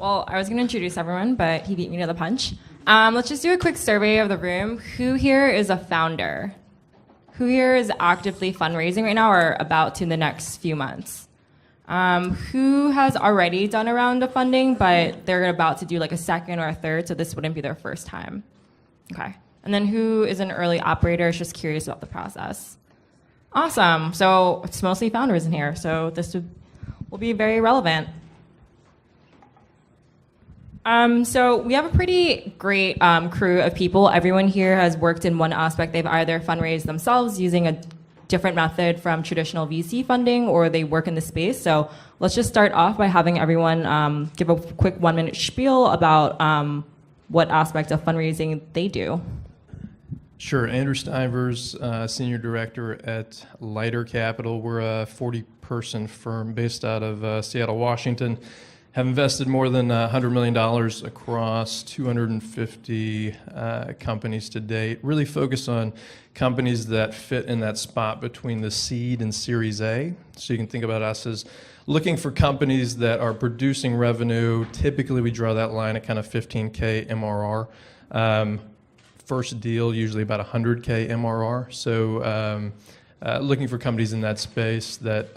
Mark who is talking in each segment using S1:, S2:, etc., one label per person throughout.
S1: Well, I was going to introduce everyone, but he beat me to the punch. Let's just do a quick survey of the room. Who here is a founder? Who here is actively fundraising right now or about to in the next few months? Who has already done a round of funding, but they're about to do like a second or a third, so this wouldn't be their first time? Okay. And then who is an early operator, is just curious about the process? Awesome. So it's mostly founders in here, so this will be very relevant. So we have a pretty great crew of people. Everyone here has worked in one aspect. They've either fundraised themselves using a different method from traditional VC funding, or they work in the space. So let's just start off by having everyone give a quick 1-minute spiel about what aspect of fundraising they do.
S2: Sure. Andrew Stivers, Senior Director at Lighter Capital. We're a 40-person firm based out of Seattle, Washington. Have invested more than $100 million across 250 companies to date. Really focus on companies that fit in that spot between the seed and Series A. So you can think about us as looking for companies that are producing revenue. Typically, we draw that line at kind of 15K MRR. First deal, usually about 100K MRR. So looking for companies in that space that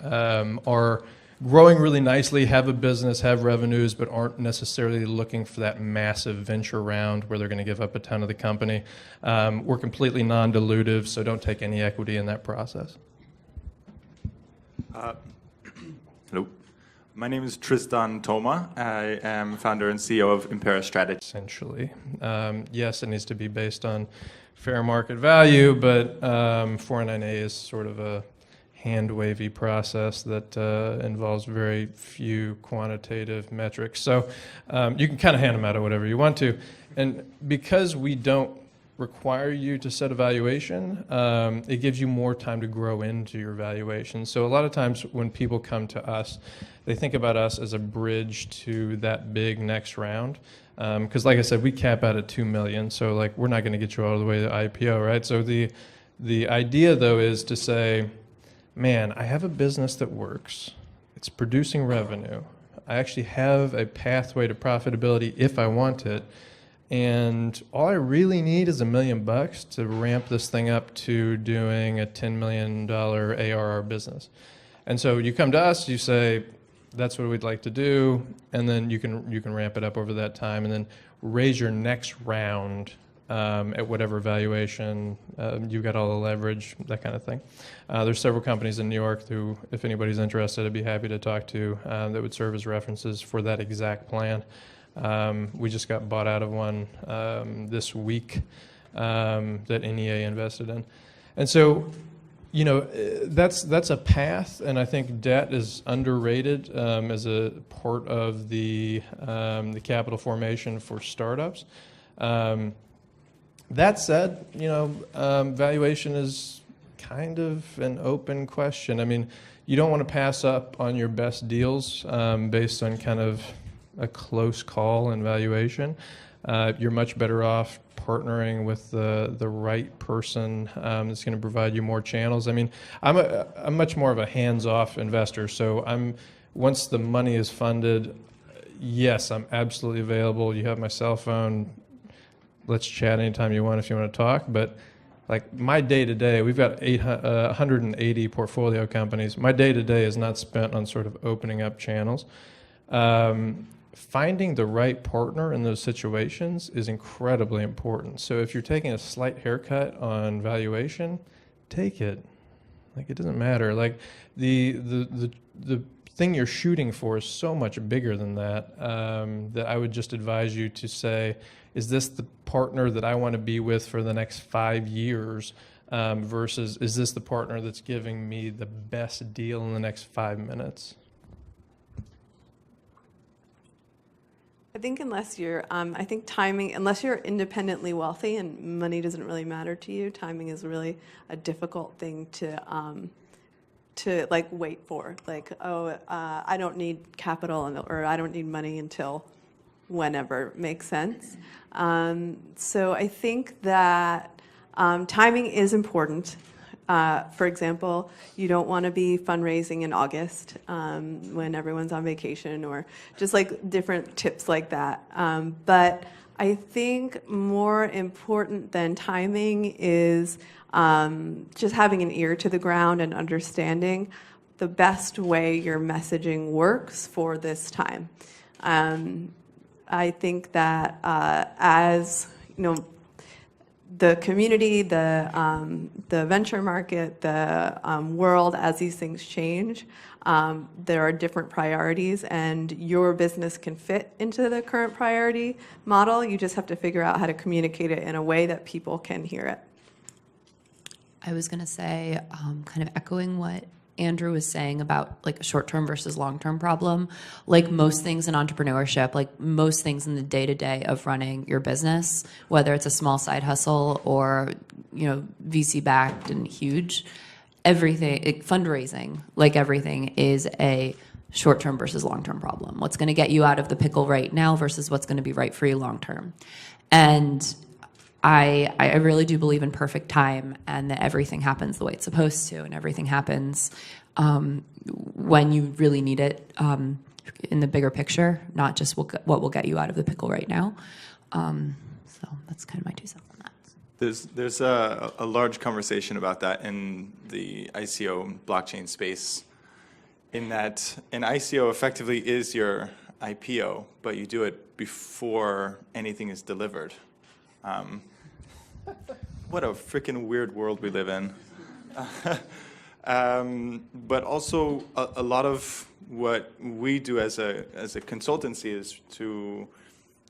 S2: are growing really nicely, have a business, have revenues, but aren't necessarily looking for that massive venture round where they're going to give up a ton of the company. We're completely non-dilutive, so don't take any equity in that process.
S3: Hello. My name is Tristan Thoma. I am founder and CEO of Impera Strategy.
S2: Essentially. Yes, it needs to be based on fair market value, but 409A is sort of a hand-wavy process that involves very few quantitative metrics. So you can kind of hand them out at whatever you want to. And because we don't require you to set a valuation, it gives you more time to grow into your valuation. So a lot of times when people come to us, they think about us as a bridge to that big next round. Because like I said, we cap out at $2 million. So like we're not going to get you all the way to IPO, right? So the idea though is to say, man, I have a business that works. It's producing revenue. I actually have a pathway to profitability if I want it. And all I really need is $1 million to ramp this thing up to doing a $10 million ARR business. And so you come to us, you say, that's what we'd like to do. And then you can ramp it up over that time and then raise your next round at whatever valuation, you've got all the leverage, that kind of thing. There's several companies in New York who, if anybody's interested, I'd be happy to talk to that would serve as references for that exact plan. We just got bought out of one this week that NEA invested in. And so, you know, that's a path, and I think debt is underrated as a part of the capital formation for startups. That said, you know, valuation is kind of an open question. I mean, you don't want to pass up on your best deals based on kind of a close call in valuation. You're much better off partnering with the right person that's going to provide you more channels. I mean, I'm much more of a hands-off investor. So once the money is funded, yes, I'm absolutely available. You have my cell phone. Let's chat anytime you want if you want to talk. But like my day-to-day, we've got 180 portfolio companies. My day-to-day is not spent on sort of opening up channels. Finding the right partner in those situations is incredibly important. So if you're taking a slight haircut on valuation, take it. Like it doesn't matter. Like the thing you're shooting for is so much bigger than that, that I would just advise you to say, is this the partner that I want to be with for the next 5 years versus is this the partner that's giving me the best deal in the next 5 minutes?
S4: I think unless you're, I think timing, unless you're independently wealthy and money doesn't really matter to you, timing is really a difficult thing to like wait for. Like, I don't need capital or I don't need money until whenever makes sense. So I think that timing is important. For example, you don't want to be fundraising in August when everyone's on vacation, or just like different tips like that. But I think more important than timing is just having an ear to the ground and understanding the best way your messaging works for this time. I think that as you know, the community, the venture market, the world, as these things change, there are different priorities, and your business can fit into the current priority model. You just have to figure out how to communicate it in a way that people can hear it.
S5: I was going to say, kind of echoing what Andrew was saying about like a short-term versus long-term problem. Like most things in entrepreneurship, like most things in the day-to-day of running your business, whether it's a small side hustle or, you know, VC-backed and huge, everything, fundraising, like everything, is a short-term versus long-term problem. What's going to get you out of the pickle right now versus what's going to be right for you long-term. And I really do believe in perfect time, and that everything happens the way it's supposed to, and everything happens when you really need it in the bigger picture, not just what will get you out of the pickle right now. So that's kind of my 2 cents on that.
S3: There's a large conversation about that in the ICO blockchain space, in that an ICO effectively is your IPO, but you do it before anything is delivered. What a freaking weird world we live in. But also a lot of what we do as a consultancy is to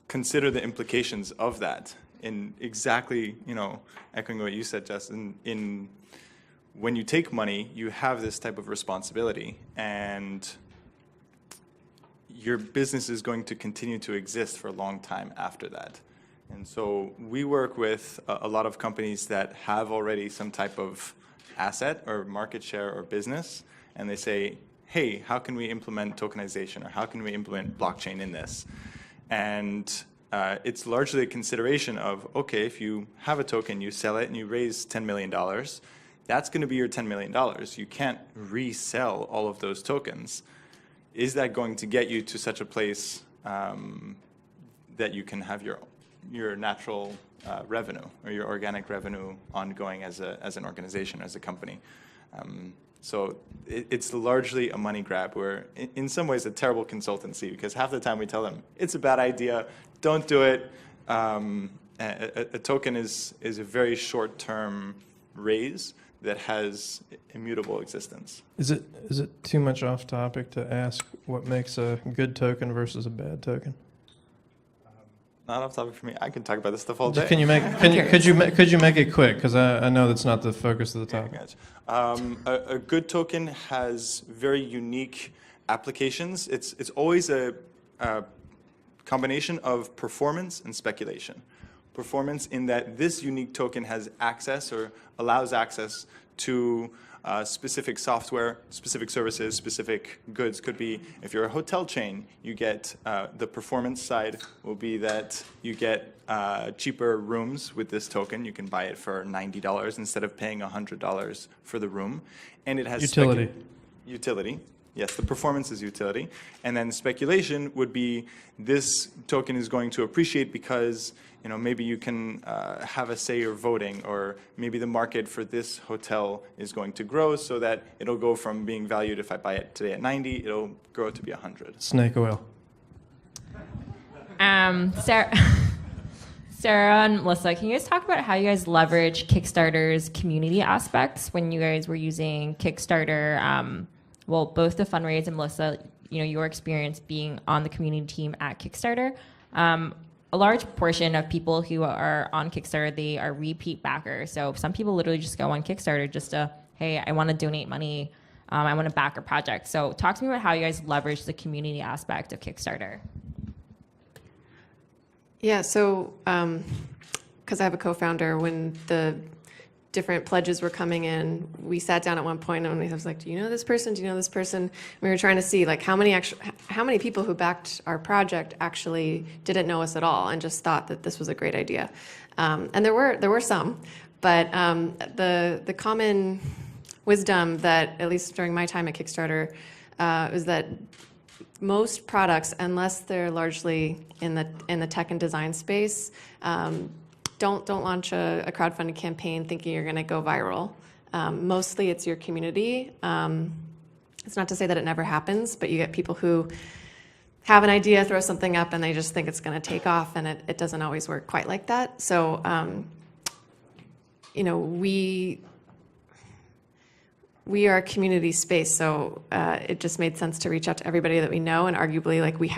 S3: consider the implications of that. In exactly, you know, echoing what you said, Jess, in when you take money, you have this type of responsibility, and your business is going to continue to exist for a long time after that. And so we work with a lot of companies that have already some type of asset or market share or business, and they say, hey, how can we implement tokenization, or how can we implement blockchain in this? And it's largely a consideration of, okay, if you have a token, you sell it, and you raise $10 million, that's going to be your $10 million. You can't resell all of those tokens. Is that going to get you to such a place that you can have your natural revenue, or your organic revenue ongoing as an organization, as a company? So it's largely a money grab. We're in some ways a terrible consultancy, because half the time we tell them it's a bad idea, don't do it. A token is a very short-term raise that has immutable existence.
S2: Is it too much off topic to ask what makes a good token versus a bad token?
S3: Not off topic for me. I can talk about this stuff all day.
S2: Could you make it quick? Because I know that's not the focus of the topic.
S3: A good token has very unique applications. It's always a combination of performance and speculation. Performance in that this unique token has access, or allows access to specific software, specific services, specific goods. Could be, if you're a hotel chain, you get the performance side will be that you get cheaper rooms with this token. You can buy it for $90 instead of paying $100 for the room. And it has
S2: utility.
S3: Utility. Yes, the performance is utility. And then speculation would be, this token is going to appreciate because, you know, maybe you can have a say or voting, or maybe the market for this hotel is going to grow so that it'll go from being valued, if I buy it today at 90, it'll grow to be 100.
S2: Snake oil.
S1: Sara and Melissa, can you guys talk about how you guys leverage Kickstarter's community aspects when you guys were using Kickstarter? Well, both to fundraise, and Melissa, you know, your experience being on the community team at Kickstarter. A large portion of people who are on Kickstarter, they are repeat backers. So some people literally just go on Kickstarter just to, hey, I want to donate money. I want to back a project. So talk to me about how you guys leverage the community aspect of Kickstarter.
S6: Yeah, so because I have a co-founder, when the different pledges were coming in, we sat down at one point and I was like, do you know this person? Do you know this person? We were trying to see like how many people who backed our project actually didn't know us at all and just thought that this was a great idea. And there were some, But the common wisdom that, at least during my time at Kickstarter, is that most products, unless they're largely in the tech and design space, don't launch a crowdfunding campaign thinking you're going to go viral. Mostly it's your community. It's not to say that it never happens, but you get people who have an idea, throw something up, and they just think it's going to take off, and it doesn't always work quite like that. So, we are a community space, so it just made sense to reach out to everybody that we know, and arguably, like, we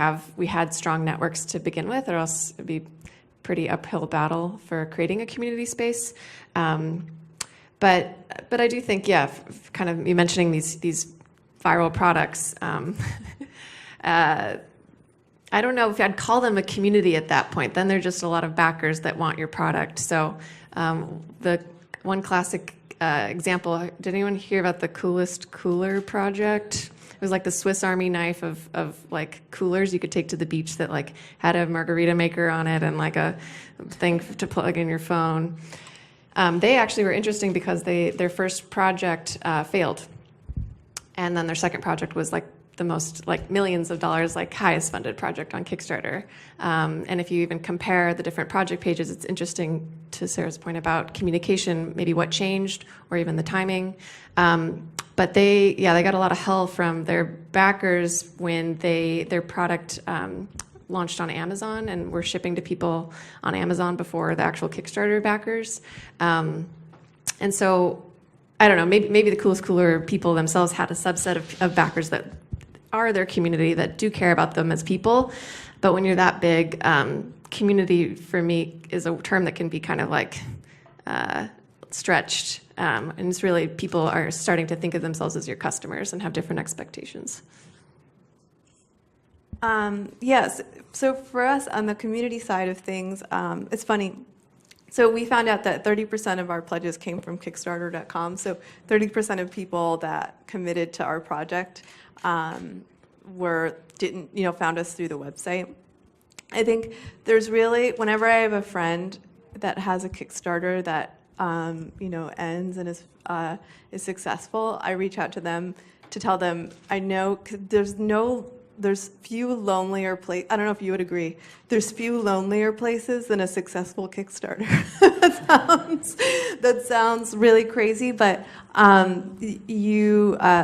S6: had strong networks to begin with, or else it'd be pretty uphill battle for creating a community space. But I do think, yeah, kind of you mentioning these viral products. I don't know if I'd call them a community at that point. Then they're just a lot of backers that want your product. So the one classic example, did anyone hear about the Coolest Cooler project? It was like the Swiss Army knife of like coolers you could take to the beach that like had a margarita maker on it and like a thing to plug in your phone. They actually were interesting because their first project failed. And then their second project was like the most, like, millions of dollars, like, highest funded project on Kickstarter. And if you even compare the different project pages, it's interesting, to Sarah's point about communication, maybe what changed, or even the timing. But they got a lot of hell from their backers when their product launched on Amazon and were shipping to people on Amazon before the actual Kickstarter backers. And so, I don't know, maybe the Coolest Cooler people themselves had a subset of backers that are their community, that do care about them as people. But when you're that big, community for me is a term that can be kind of like stretched. And it's really, people are starting to think of themselves as your customers and have different expectations.
S4: Yes. So for us on the community side of things, it's funny. So we found out that 30% of our pledges came from Kickstarter.com. So 30% of people that committed to our project found us through the website. I think there's really, whenever I have a friend that has a Kickstarter that ends and is successful, I reach out to them to tell them, I know, 'cause there's few lonelier places. I don't know if you would agree. There's few lonelier places than a successful Kickstarter. that sounds really crazy, but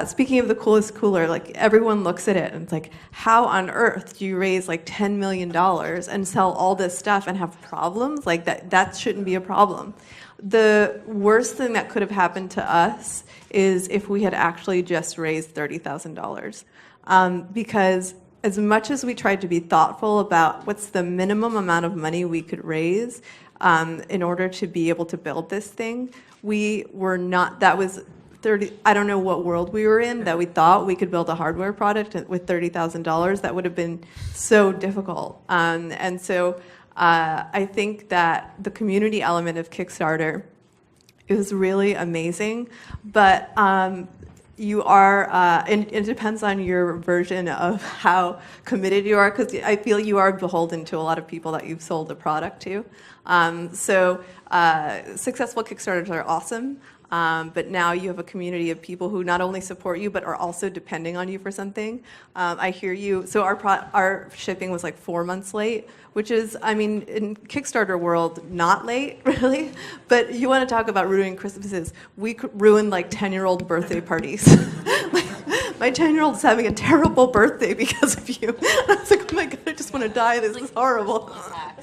S4: speaking of the Coolest Cooler, like, everyone looks at it and it's like, how on earth do you raise like $10 million and sell all this stuff and have problems? Like, that shouldn't be a problem. The worst thing that could have happened to us is if we had actually just raised $30,000. Because as much as we tried to be thoughtful about what's the minimum amount of money we could raise in order to be able to build this thing, we were not, that was 30, I don't know what world we were in that we thought we could build a hardware product with $30,000. That would have been so difficult. And so I think that the community element of Kickstarter is really amazing, but you are, and it depends on your version of how committed you are, because I feel you are beholden to a lot of people that you've sold the product to. Successful Kickstarters are awesome, but now you have a community of people who not only support you, but are also depending on you for something. I hear you. So our shipping was like 4 months late, which is, I mean, in Kickstarter world, not late, really. But you want to talk about ruining Christmases. We ruined like 10-year-old birthday parties. My 10-year-old is having a terrible birthday because of you. And I was like, oh my God, I just want to die. This is horrible.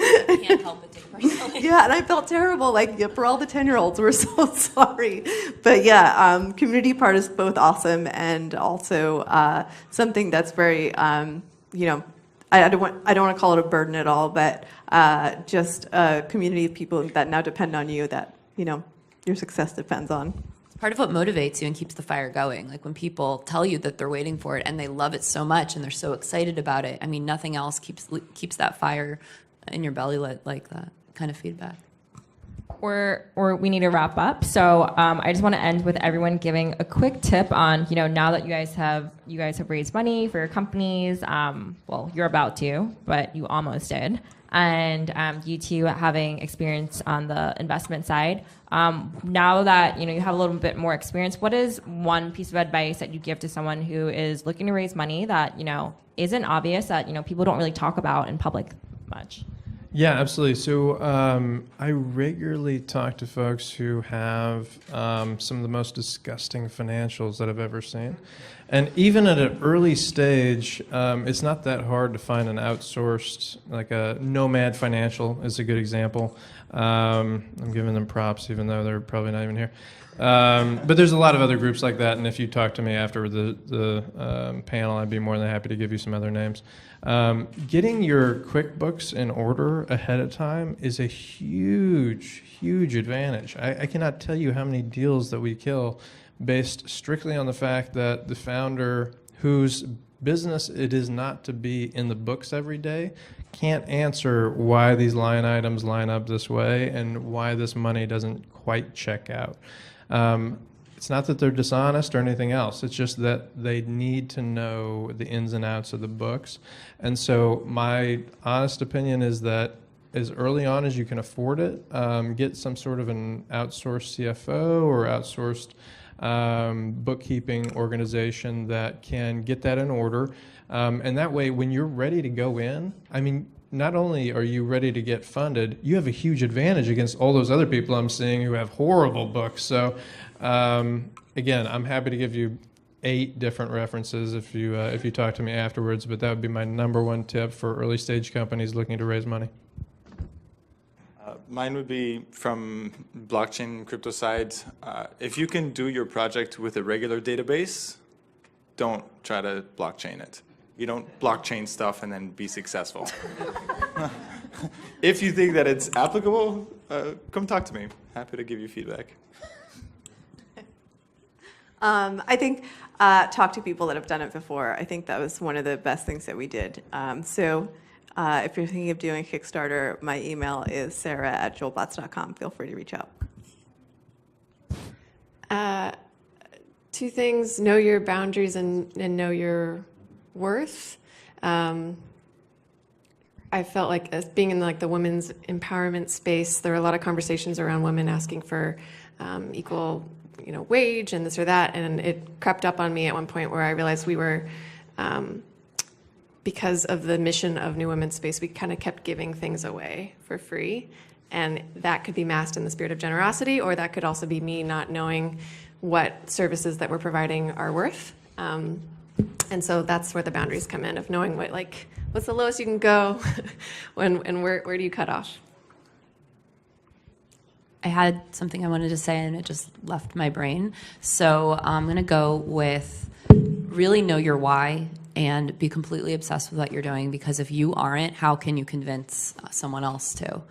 S5: I can't help but take personally.
S4: Yeah, and I felt terrible. Like, yeah, for all the 10-year-olds, we're so sorry. But yeah, community part is both awesome and also something that's very, I don't want to call it a burden at all, but just a community of people that now depend on you that, your success depends on.
S5: Part of what motivates you and keeps the fire going, like when people tell you that they're waiting for it and they love it so much and they're so excited about it. I mean, nothing else keeps that fire in your belly lit like that kind of feedback.
S1: we need to wrap up. So I just want to end with everyone giving a quick tip on, now that you guys have raised money for your companies. Well, you're about to, but you almost did. And you two having experience on the investment side. Now that you have a little bit more experience, what is one piece of advice that you give to someone who is looking to raise money that isn't obvious, that people don't really talk about in public much?
S2: Yeah, absolutely. So I regularly talk to folks who have some of the most disgusting financials that I've ever seen. And even at an early stage, it's not that hard to find an outsourced, like a Nomad Financial is a good example. I'm giving them props, even though they're probably not even here. But there's a lot of other groups like that, and if you talk to me after the panel, I'd be more than happy to give you some other names. Getting your QuickBooks in order ahead of time is a huge, huge advantage. I cannot tell you how many deals that we kill based strictly on the fact that the founder, whose business it is not to be in the books every day, can't answer why these line items line up this way and why this money doesn't quite check out. It's not that they're dishonest or anything else. It's just that they need to know the ins and outs of the books. And so my honest opinion is that as early on as you can afford it, get some sort of an outsourced CFO or outsourced bookkeeping organization that can get that in order. And that way, when you're ready to go in, not only are you ready to get funded, you have a huge advantage against all those other people I'm seeing who have horrible books. So again, I'm happy to give you 8 different references if you talk to me afterwards, but that would be my number one tip for early stage companies looking to raise money.
S3: Mine would be from blockchain and crypto side. If you can do your project with a regular database, don't try to blockchain it. You don't blockchain stuff and then be successful. If you think that it's applicable, come talk to me. Happy to give you feedback.
S4: I think talk to people that have done it before. I think that was one of the best things that we did. If you're thinking of doing Kickstarter, my email is sarah@jewelbots.com. Feel free to reach out.
S6: 2 things: know your boundaries and know your worth. I felt like, as being in the women's empowerment space, there were a lot of conversations around women asking for equal, wage and this or that, and it crept up on me at one point where I realized we were. Because of the mission of New Women's Space, we kind of kept giving things away for free. And that could be masked in the spirit of generosity, or that could also be me not knowing what services that we're providing are worth. And so that's where the boundaries come in, of knowing what's the lowest you can go and where do you cut off?
S5: I had something I wanted to say and it just left my brain. So I'm going to go with really know your why and be completely obsessed with what you're doing, because if you aren't, how can you convince someone else to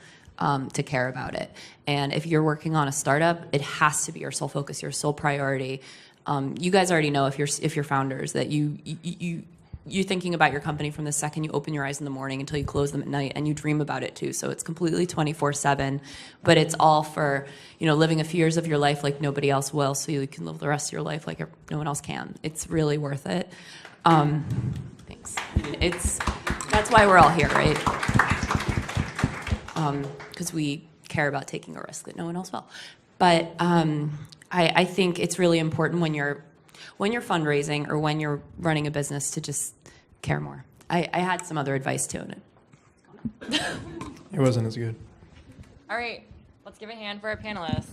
S5: care about it? And if you're working on a startup, it has to be your sole focus, your sole priority. You guys already know, if you're founders, that you're thinking about your company from the second you open your eyes in the morning until you close them at night, and you dream about it too. So it's completely 24/7, but it's all for living a few years of your life like nobody else will, so you can live the rest of your life like no one else can. It's really worth it. Thanks. That's why we're all here, right? Because we care about taking a risk that no one else will. But I think it's really important when you're fundraising or when you're running a business to just care more. I had some other advice too.
S2: It wasn't as good.
S1: All right, let's give a hand for our panelists.